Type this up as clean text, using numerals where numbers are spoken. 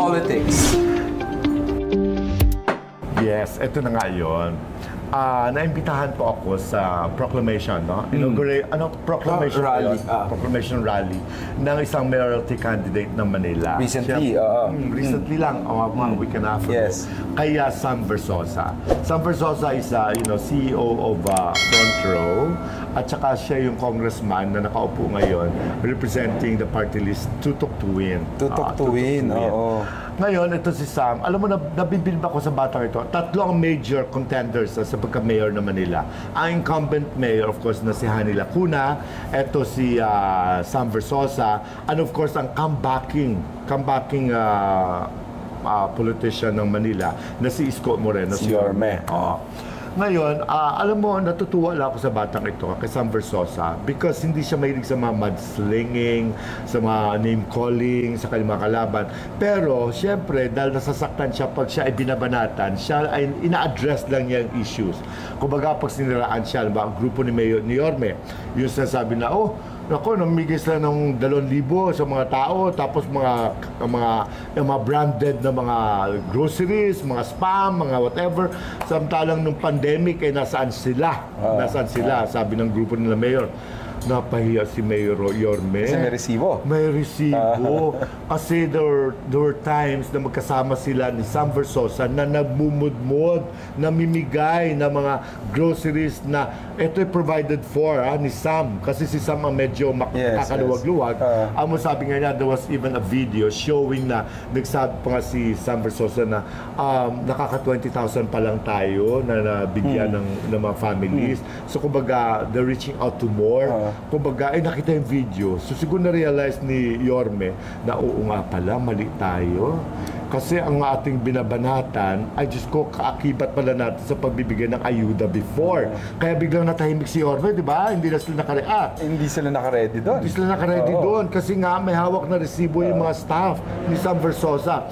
politics. Yes, ito na nga yun. Naimbitahan po ako sa proclamation, no? Proclamation Rally. Proclamation rally ng isang mayoralty candidate ng Manila. Recently, recently lang, mga week and a half ago. Yes. Kaya Sam Versosa. Sam Versosa is CEO of Front Row, at saka siya yung congressman na nakaupo ngayon representing the party list Tutok to Win. Tutok to Win, oo. Ngayon, ito si Sam. Alam mo, nabibilib ako sa batang ito. Tatlo ang major contenders sa pagka-mayor ng Manila. Ang incumbent mayor, of course, na si Hani Lacuna. Ito si Sam Versosa. And of course, ang comebacking politician ng Manila na si Isko Moreno. Si Yorme. Ngayon, alam mo, natutuwa lang ako sa batang ito, kay Sam Versosa, because hindi siya mahilig sa mga mudslinging, sa mga name-calling, sa kanyang mga kalaban. Pero, siyempre, dahil nasasaktan siya pag siya ay binabanatan, siya ay ina-address lang niya ang issues. Kumbaga, pag siniraan siya, ang grupo ni Yorme, yung sinasabi na, ako, namigay sila ng 2,000 sa mga tao, tapos mga branded na mga groceries, mga spam, mga whatever. Samantalang nung pandemic, nasaan sila? Nasaan sila? Sabi ng grupo nila mayor. Napahiya si Mayor Yorme. Kasi may resibo. May resibo. Kasi there were times na magkasama sila ni Sam Versosa na nagmumudmod, namimigay ng mga groceries na ito'y provided for ni Sam. Kasi si Sam ang medyo makakaluwag-luwag. Amo sabi nga niya, there was even a video showing na nagsabi pa nga si Sam Versosa na nakaka 20,000 pa lang tayo na nabigyan ng mga families. So kumbaga, they're reaching out to more. Kumbaga, nakita yung video. So siguro na-realize ni Yorme na oo nga pala, mali tayo. Kasi ang ating binabanatan ay, Diyos ko, kaakibat pala natin sa pagbibigay ng ayuda before. Kaya biglang natahimik si Yorme, di ba? Hindi na sila nakareact. Hindi sila nakaredy doon. Hindi sila nakaredy doon kasi nga may hawak na resibo yung mga staff ni Sam Versosa.